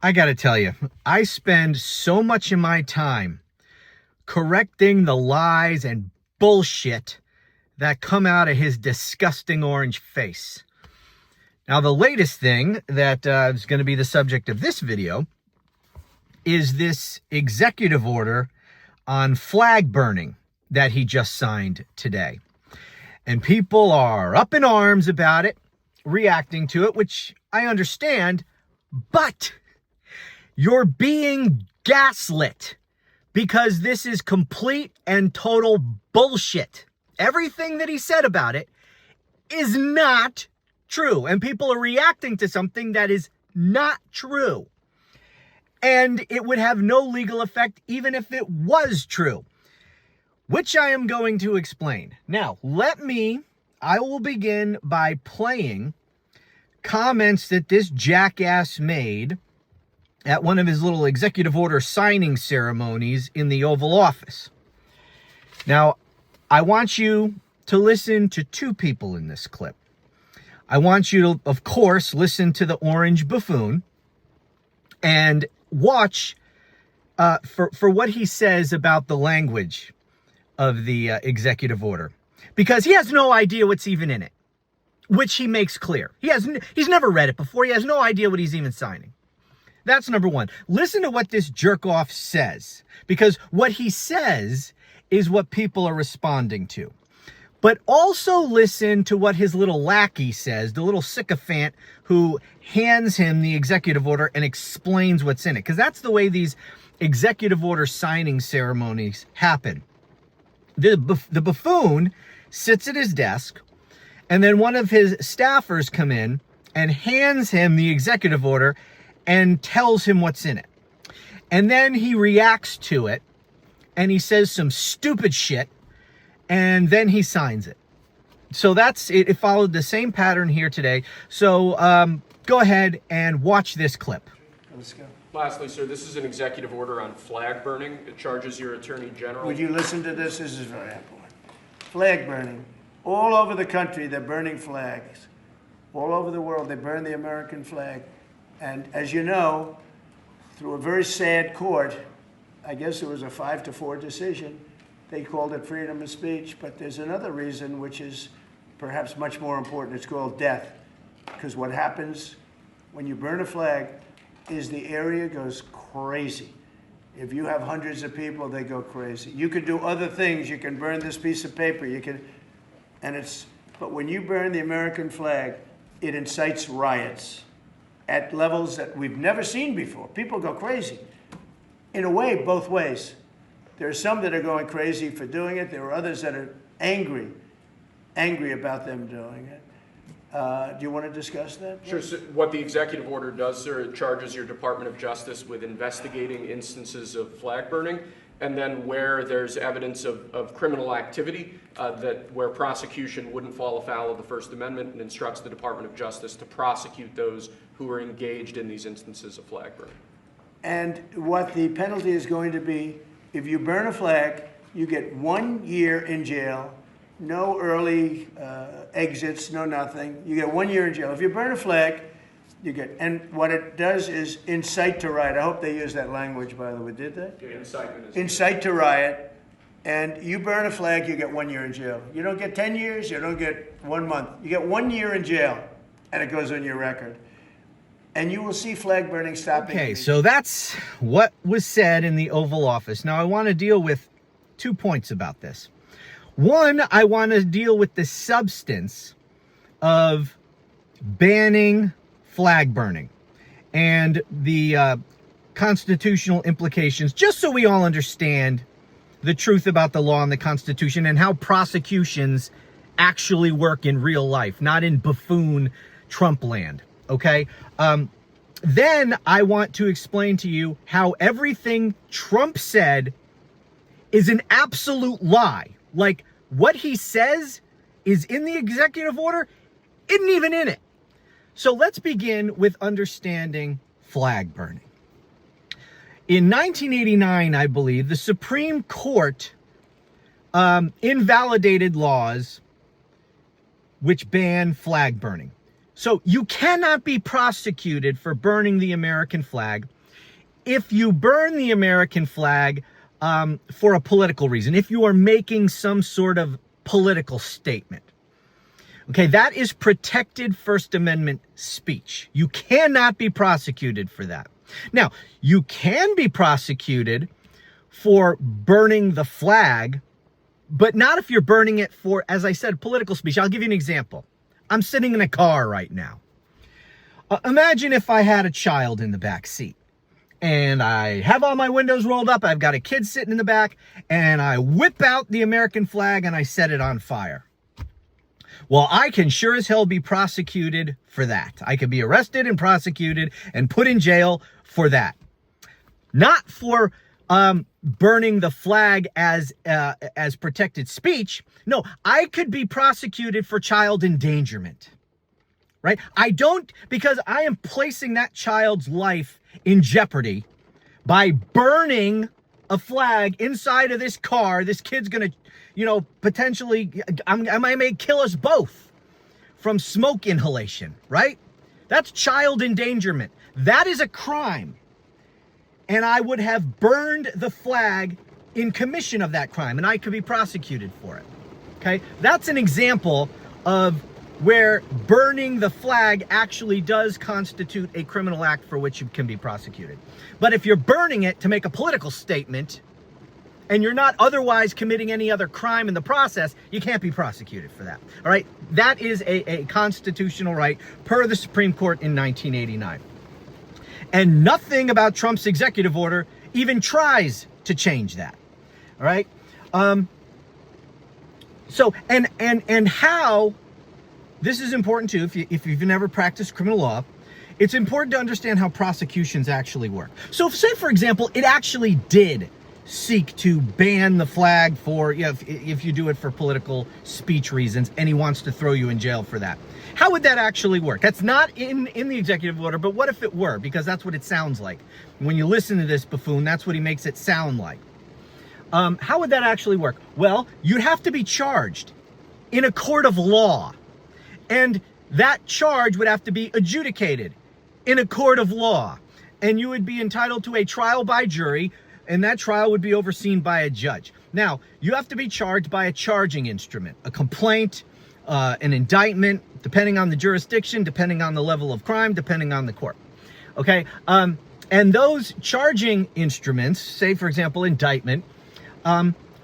I gotta tell you, I spend so much of my time correcting the lies and bullshit that come out of his disgusting orange face. Now, the latest thing that is going to be the subject of this video is this executive order on flag burning that he just signed today. And people are up in arms about it, reacting to it, which I understand, but you're being gaslit because this is complete and total bullshit. Everything that he said about it is not true. And people are reacting to something that is not true. And it would have no legal effect even if it was true, which I am going to explain. Now, I will begin by playing comments that this jackass made at one of his little executive order signing ceremonies in the Oval Office. Now, I want you to listen to two people in this clip. I want you to, of course, listen to the orange buffoon and watch for what he says about the language of the executive order, because he has no idea what's even in it, which he makes clear. He's never read it before. He has no idea what he's even signing. That's number one. Listen to what this jerk off says, because what he says is what people are responding to. But also listen to what his little lackey says, the little sycophant who hands him the executive order and explains what's in it. Because that's the way these executive order signing ceremonies happen. The buffoon sits at his desk, and then one of his staffers come in and hands him the executive order and tells him what's in it. And then he reacts to it, and he says some stupid shit, and then he signs it. So that's it. It followed the same pattern here today. So go ahead and watch this clip. Let's go. Lastly, sir, this is an executive order on flag burning. It charges your attorney general. Would you listen to this? This is very important. Flag burning. All over the country, they're burning flags. All over the world, they burn the American flag. And as you know, through a very sad court, I guess it was a 5-4 decision, they called it freedom of speech. But there's another reason, which is perhaps much more important. It's called death. Because what happens when you burn a flag is the area goes crazy. If you have hundreds of people, they go crazy. You can do other things. You can burn this piece of paper. But when you burn the American flag, it incites riots at levels that we've never seen before. People go crazy. In a way, both ways. There are some that are going crazy for doing it. There are others that are angry about them doing it. Do you want to discuss that? Sure. So what the executive order does, sir, it charges your Department of Justice with investigating instances of flag burning, and then where there's evidence of criminal activity, where prosecution wouldn't fall afoul of the First Amendment, and instructs the Department of Justice to prosecute those who are engaged in these instances of flag burning. And what the penalty is going to be, if you burn a flag, you get 1 year in jail, no early exits, no nothing. You get 1 year in jail. If you burn a flag, and what it does is incite to riot. I hope they used that language, by the way. Did they? Yeah, incitement. Incite to riot. And you burn a flag, you get 1 year in jail. You don't get 10 years, you don't get 1 month. You get 1 year in jail, and it goes on your record. And you will see flag burning stopping. Okay, so that's what was said in the Oval Office. Now, I want to deal with 2 points about this. One, I want to deal with the substance of banning flag burning and the constitutional implications, just so we all understand the truth about the law and the Constitution and how prosecutions actually work in real life, not in buffoon Trump land, okay? Then I want to explain to you how everything Trump said is an absolute lie. Like, what he says is in the executive order isn't even in it. So let's begin with understanding flag burning. In 1989, I believe, the Supreme Court invalidated laws which ban flag burning. So you cannot be prosecuted for burning the American flag if you burn the American flag for a political reason, if you are making some sort of political statement. Okay, that is protected First Amendment speech. You cannot be prosecuted for that. Now, you can be prosecuted for burning the flag, but not if you're burning it for, as I said, political speech. I'll give you an example. I'm sitting in a car right now. Imagine if I had a child in the back seat and I have all my windows rolled up. I've got a kid sitting in the back and I whip out the American flag and I set it on fire. Well, I can sure as hell be prosecuted for that. I can be arrested and prosecuted and put in jail for that. Not for burning the flag as protected speech. No, I could be prosecuted for child endangerment, right? I don't, because I am placing that child's life in jeopardy by burning a flag inside of this car. This kid's gonna, potentially, I may kill us both from smoke inhalation, right? That's child endangerment. That is a crime. And I would have burned the flag in commission of that crime, and I could be prosecuted for it. Okay? That's an example of where burning the flag actually does constitute a criminal act for which you can be prosecuted. But if you're burning it to make a political statement, and you're not otherwise committing any other crime in the process, you can't be prosecuted for that. All right? That is a constitutional right per the Supreme Court in 1989. And nothing about Trump's executive order even tries to change that. All right? So, and how, this is important too, if you've never practiced criminal law, it's important to understand how prosecutions actually work. So, say, for example, it actually did seek to ban the flag for, if you do it for political speech reasons, and he wants to throw you in jail for that. How would that actually work? That's not in the executive order, but what if it were? Because that's what it sounds like. When you listen to this buffoon, that's what he makes it sound like. How would that actually work? Well, you'd have to be charged in a court of law. And that charge would have to be adjudicated in a court of law. And you would be entitled to a trial by jury, and that trial would be overseen by a judge. Now, you have to be charged by a charging instrument, a complaint, an indictment, depending on the jurisdiction, depending on the level of crime, depending on the court. Okay? And those charging instruments, say, for example, indictment,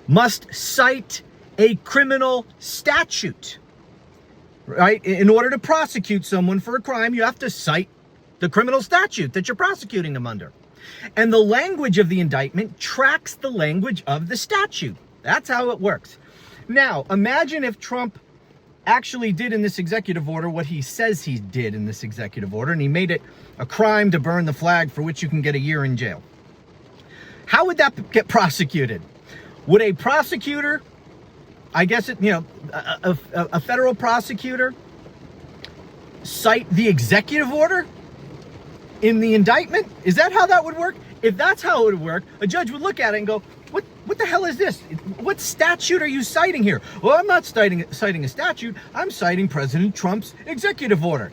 must cite a criminal statute, right? In order to prosecute someone for a crime, you have to cite the criminal statute that you're prosecuting them under. And the language of the indictment tracks the language of the statute. That's how it works. Now, imagine if Trump actually did in this executive order what he says he did in this executive order, and he made it a crime to burn the flag for which you can get a year in jail. How would that get prosecuted? Would a prosecutor, I guess a federal prosecutor, cite the executive order in the indictment? Is that how that would work? If that's how it would work, a judge would look at it and go, what the hell is this? What statute are you citing here? Well, I'm not citing a statute. I'm citing President Trump's executive order.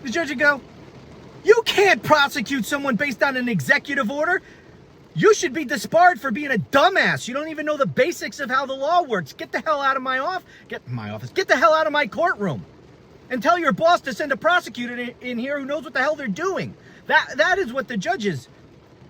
The judge would go, you can't prosecute someone based on an executive order. You should be disbarred for being a dumbass. You don't even know the basics of how the law works. Get the hell out of my office. Get the hell out of my courtroom. And tell your boss to send a prosecutor in here who knows what the hell they're doing. That is what the judge's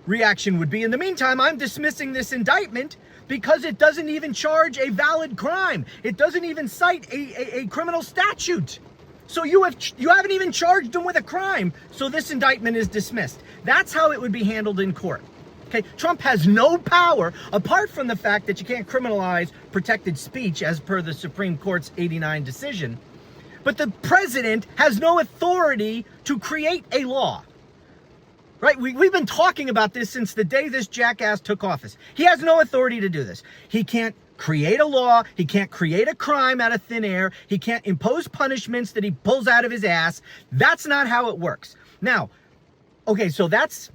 reaction would be. In the meantime, I'm dismissing this indictment because it doesn't even charge a valid crime. It doesn't even cite a criminal statute. So you haven't even charged them with a crime. So this indictment is dismissed. That's how it would be handled in court. Okay, Trump has no power apart from the fact that you can't criminalize protected speech as per the Supreme Court's '89 decision. But the president has no authority to create a law. Right? We've been talking about this since the day this jackass took office. He has no authority to do this. He can't create a law. He can't create a crime out of thin air. He can't impose punishments that he pulls out of his ass. That's not how it works. Now, okay, so that's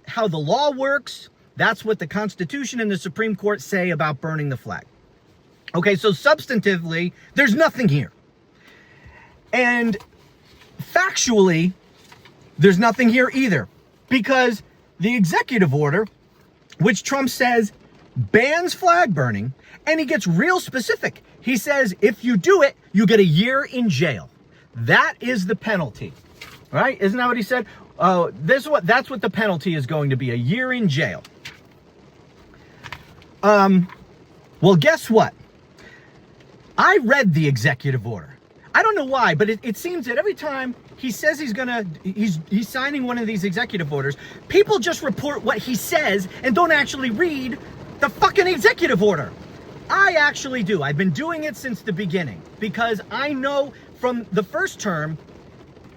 how the law works. That's what the Constitution and the Supreme Court say about burning the flag. Okay, so substantively, there's nothing here. And factually, there's nothing here either, because the executive order, which Trump says bans flag burning, and he gets real specific. He says if you do it, you get a year in jail. That is the penalty, right? Isn't that what he said? That's what the penalty is going to be, a year in jail. Well, guess what? I read the executive order. I don't know why, but it seems that every time he says he's signing one of these executive orders, people just report what he says and don't actually read the fucking executive order. I actually do. I've been doing it since the beginning because I know from the first term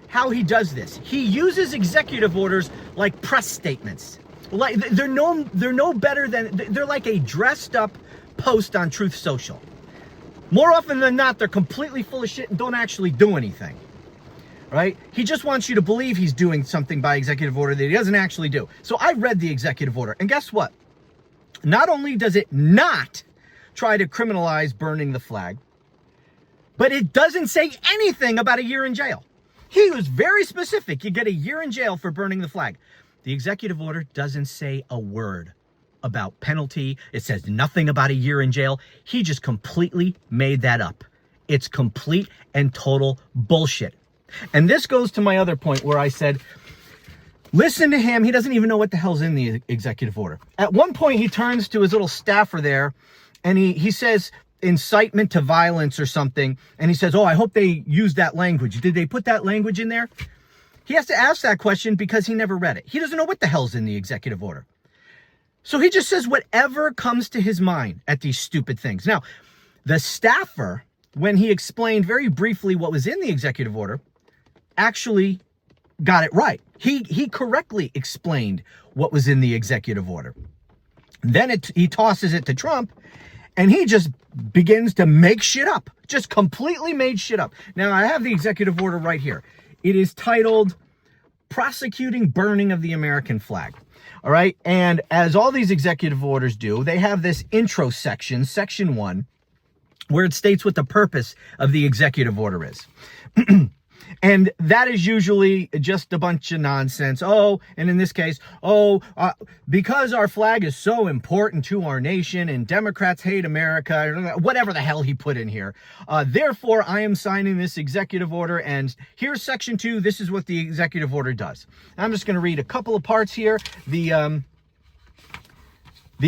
how he does this. He uses executive orders like press statements. Like they're no better than, they're like a dressed up post on Truth Social. More often than not, they're completely full of shit and don't actually do anything, right? He just wants you to believe he's doing something by executive order that he doesn't actually do. So I read the executive order, and guess what? Not only does it not try to criminalize burning the flag, but it doesn't say anything about a year in jail. He was very specific. You get a year in jail for burning the flag. The executive order doesn't say a word about penalty. It says nothing about a year in jail. He just completely made that up. It's complete and total bullshit. And this goes to my other point where I said, listen to him. He doesn't even know what the hell's in the executive order. At one point, he turns to his little staffer there and he says incitement to violence or something. And he says, oh, I hope they use that language. Did they put that language in there? He has to ask that question because he never read it. He doesn't know what the hell's in the executive order. So he just says whatever comes to his mind at these stupid things. Now, the staffer, when he explained very briefly what was in the executive order, actually got it right. He correctly explained what was in the executive order. Then he tosses it to Trump, and he just begins to make shit up. Just completely made shit up. Now, I have the executive order right here. It is titled Prosecuting Burning of the American Flag. All right. And as all these executive orders do, they have this intro section, section 1, where it states what the purpose of the executive order is. And that is usually just a bunch of nonsense. Oh, and in this case, because our flag is so important to our nation and Democrats hate America, whatever the hell he put in here. Therefore, I am signing this executive order. And here's section 2. This is what the executive order does. I'm just going to read a couple of parts here. The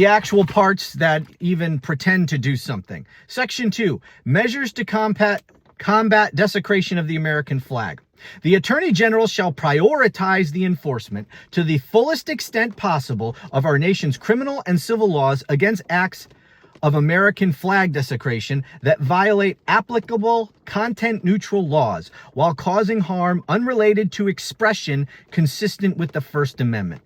actual parts that even pretend to do something. Section 2, measures to combat desecration of the American flag. The Attorney General shall prioritize the enforcement to the fullest extent possible of our nation's criminal and civil laws against acts of American flag desecration that violate applicable content-neutral laws while causing harm unrelated to expression consistent with the First Amendment.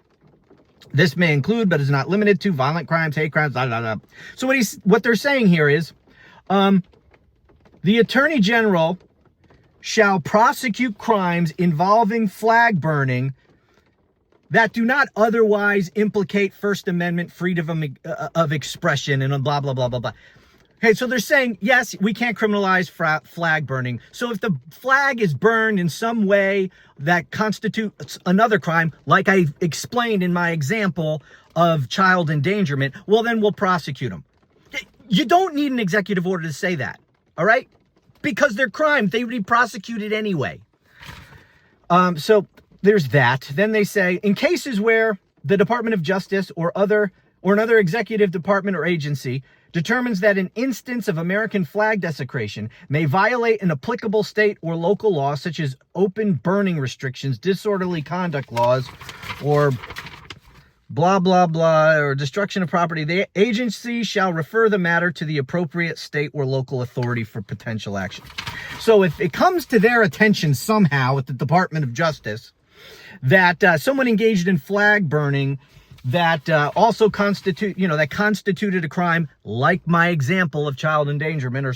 This may include, but is not limited to, violent crimes, hate crimes, blah, blah, blah. So what they're saying here is, the Attorney General shall prosecute crimes involving flag burning that do not otherwise implicate First Amendment freedom of expression and blah, blah, blah, blah, blah. Okay, so they're saying, yes, we can't criminalize flag burning. So if the flag is burned in some way that constitutes another crime, like I explained in my example of child endangerment, well, then we'll prosecute them. You don't need an executive order to say that, all right? Because they're crimes. They would be prosecuted anyway. So there's that. Then they say, in cases where the Department of Justice or another executive department or agency determines that an instance of American flag desecration may violate an applicable state or local law, such as open burning restrictions, disorderly conduct laws, or blah, blah, blah, or destruction of property, the agency shall refer the matter to the appropriate state or local authority for potential action. So if it comes to their attention somehow at the Department of Justice that someone engaged in flag burning that also constituted a crime, like my example of child endangerment, or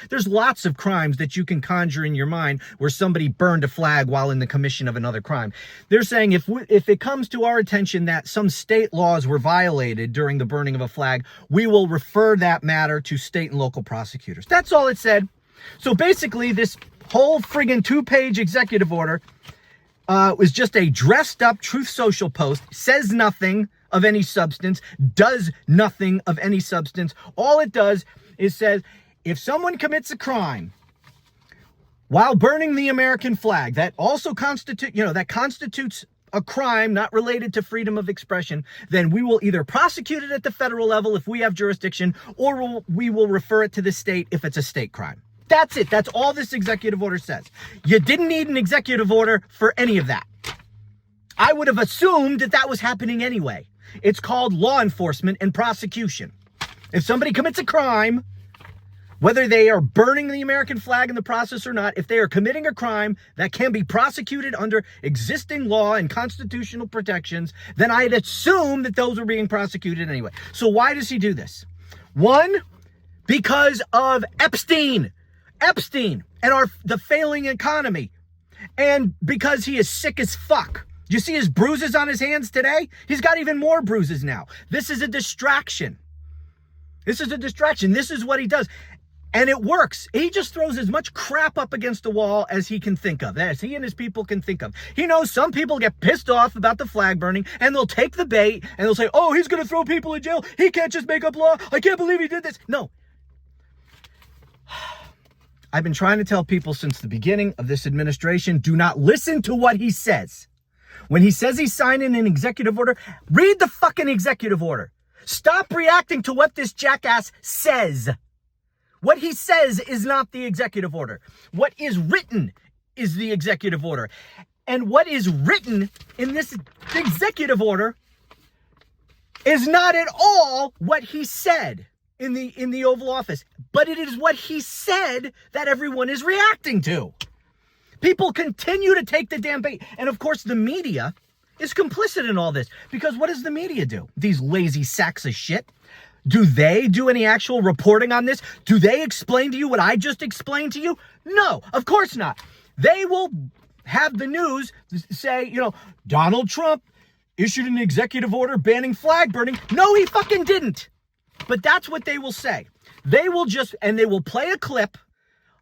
there's lots of crimes that you can conjure in your mind where somebody burned a flag while in the commission of another crime. They're saying if it comes to our attention that some state laws were violated during the burning of a flag, we will refer that matter to state and local prosecutors. That's all it said. So basically, this whole friggin' 2-page executive order was just a dressed up Truth Social post, says nothing of any substance, does nothing of any substance. All it does is says, if someone commits a crime while burning the American flag, that also constitutes a crime not related to freedom of expression, then we will either prosecute it at the federal level if we have jurisdiction, or we will refer it to the state if it's a state crime. That's it. That's all this executive order says. You didn't need an executive order for any of that. I would have assumed that that was happening anyway. It's called law enforcement and prosecution. If somebody commits a crime, whether they are burning the American flag in the process or not, if they are committing a crime that can be prosecuted under existing law and constitutional protections, then I'd assume that those are being prosecuted anyway. So why does he do this? One, because of Epstein and the failing economy, and because he is sick as fuck. You see his bruises on his hands today? He's got even more bruises now. This is a distraction. This is what he does. And it works. He just throws as much crap up against the wall as he can think of, as he and his people can think of. He knows some people get pissed off about the flag burning, and they'll take the bait, and they'll say, oh, he's going to throw people in jail. He can't just make up law. I can't believe he did this. No. I've been trying to tell people since the beginning of this administration, do not listen to what he says. When he says he's signing an executive order, read the fucking executive order. Stop reacting to what this jackass says. What he says is not the executive order. What is written is the executive order. And what is written in this executive order is not at all what he said in the Oval Office. But it is what he said that everyone is reacting to. People continue to take the damn bait. And of course, the media is complicit in all this. Because what does the media do? These lazy sacks of shit. Do they do any actual reporting on this? Do they explain to you what I just explained to you? No, of course not. They will have the news say, Donald Trump issued an executive order banning flag burning. No, he fucking didn't. But that's what they will say. They will play a clip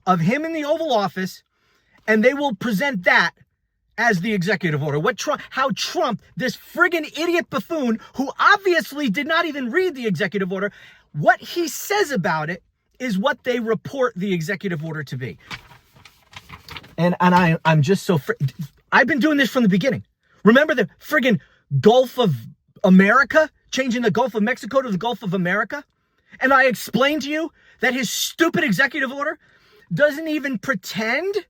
of him in the Oval Office, and they will present that as the executive order. How Trump, this friggin' idiot buffoon, who obviously did not even read the executive order, what he says about it is what they report the executive order to be. And I'm just so... I've been doing this from the beginning. Remember the friggin' Gulf of America? Changing the Gulf of Mexico to the Gulf of America? And I explained to you that his stupid executive order doesn't even pretend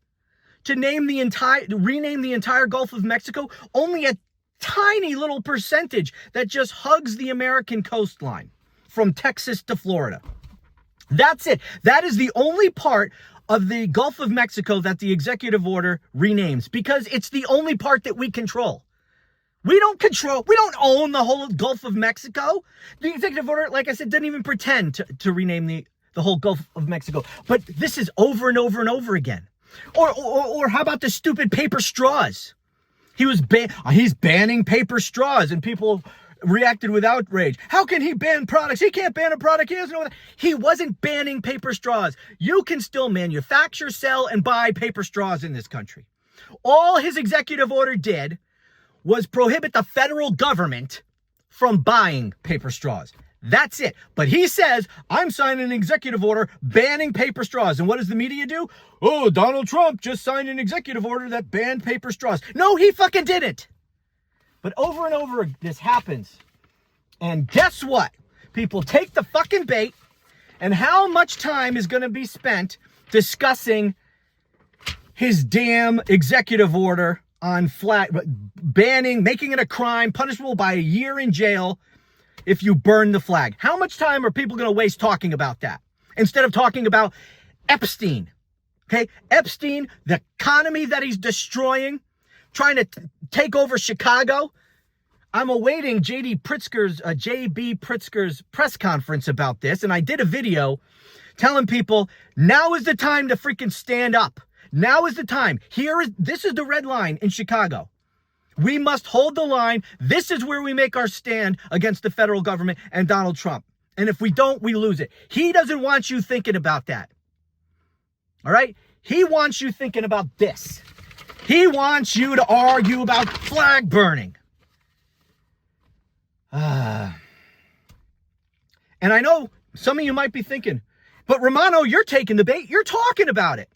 to rename the entire Gulf of Mexico, only a tiny little percentage that just hugs the American coastline from Texas to Florida. That's it. That is the only part of the Gulf of Mexico that the executive order renames, because it's the only part that we control. We don't own the whole Gulf of Mexico. The executive order, like I said, doesn't even pretend to rename the whole Gulf of Mexico. But this is over and over and over again. Or how about the stupid paper straws? He's banning paper straws, and people reacted with outrage. How can he ban products? He can't ban a product. He doesn't know that. He wasn't banning paper straws. You can still manufacture, sell, and buy paper straws in this country. All his executive order did was prohibit the federal government from buying paper straws. That's it. But he says, I'm signing an executive order banning paper straws. And what does the media do? Oh, Donald Trump just signed an executive order that banned paper straws. No, he fucking didn't. But over and over this happens. And guess what? People take the fucking bait. And how much time is going to be spent discussing his damn executive order on banning, making it a crime, punishable by a year in jail if you burn the flag? How much time are people going to waste talking about that instead of talking about Epstein? Okay, Epstein, the economy that he's destroying, trying to take over Chicago. I'm awaiting J.B. Pritzker's press conference about this, and I did a video telling people now is the time to freaking stand up. Now is the time. This is the red line in Chicago. We must hold the line. This is where we make our stand against the federal government and Donald Trump. And if we don't, we lose it. He doesn't want you thinking about that. All right? He wants you thinking about this. He wants you to argue about flag burning. And I know some of you might be thinking, but Romano, you're taking the bait. You're talking about it.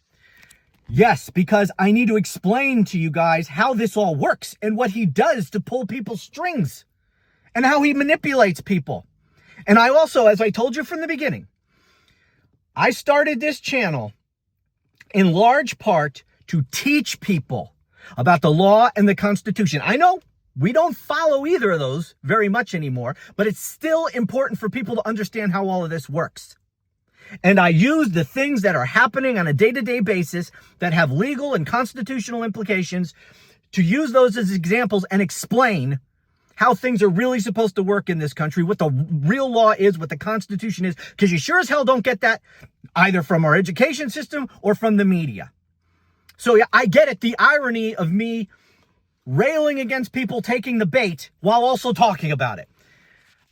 Yes, because I need to explain to you guys how this all works and what he does to pull people's strings and how he manipulates people. And I also, as I told you from the beginning, I started this channel in large part to teach people about the law and the Constitution. I know we don't follow either of those very much anymore, but it's still important for people to understand how all of this works. And I use the things that are happening on a day-to-day basis that have legal and constitutional implications to use those as examples and explain how things are really supposed to work in this country, what the real law is, what the Constitution is, because you sure as hell don't get that either from our education system or from the media. So yeah, I get it, the irony of me railing against people taking the bait while also talking about it.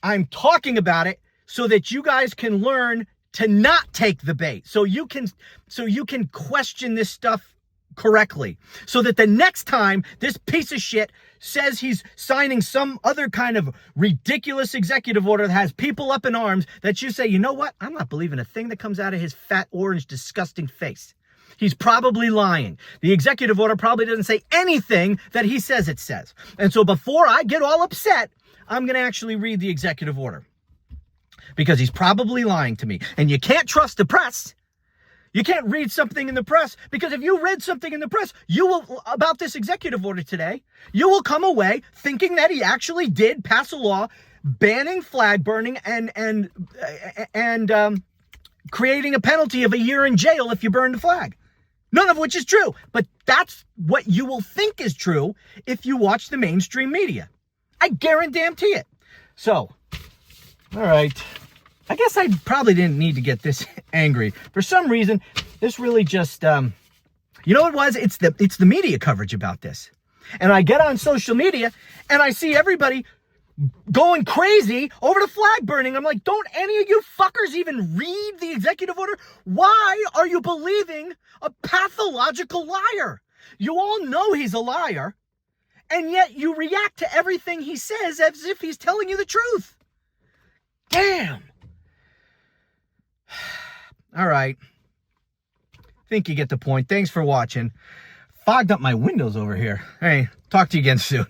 I'm talking about it so that you guys can learn to not take the bait. So you can question this stuff correctly. So that the next time this piece of shit says he's signing some other kind of ridiculous executive order that has people up in arms, that you say, you know what? I'm not believing a thing that comes out of his fat, orange, disgusting face. He's probably lying. The executive order probably doesn't say anything that he says it says. And so before I get all upset, I'm going to actually read the executive order. Because he's probably lying to me. And you can't trust the press. You can't read something in the press, because if you read something in the press, you will, about this executive order today, you will come away thinking that he actually did pass a law banning flag burning and creating a penalty of a year in jail if you burn the flag. None of which is true. But that's what you will think is true if you watch the mainstream media. I guarantee it. So, all right. I guess I probably didn't need to get this angry. For some reason, this really just, you know what it was? It's the media coverage about this. And I get on social media and I see everybody going crazy over the flag burning. I'm like, don't any of you fuckers even read the executive order? Why are you believing a pathological liar? You all know he's a liar, and yet you react to everything he says as if he's telling you the truth. Damn. All right. Think you get the point. Thanks for watching. Fogged up my windows over here. Hey, talk to you again soon.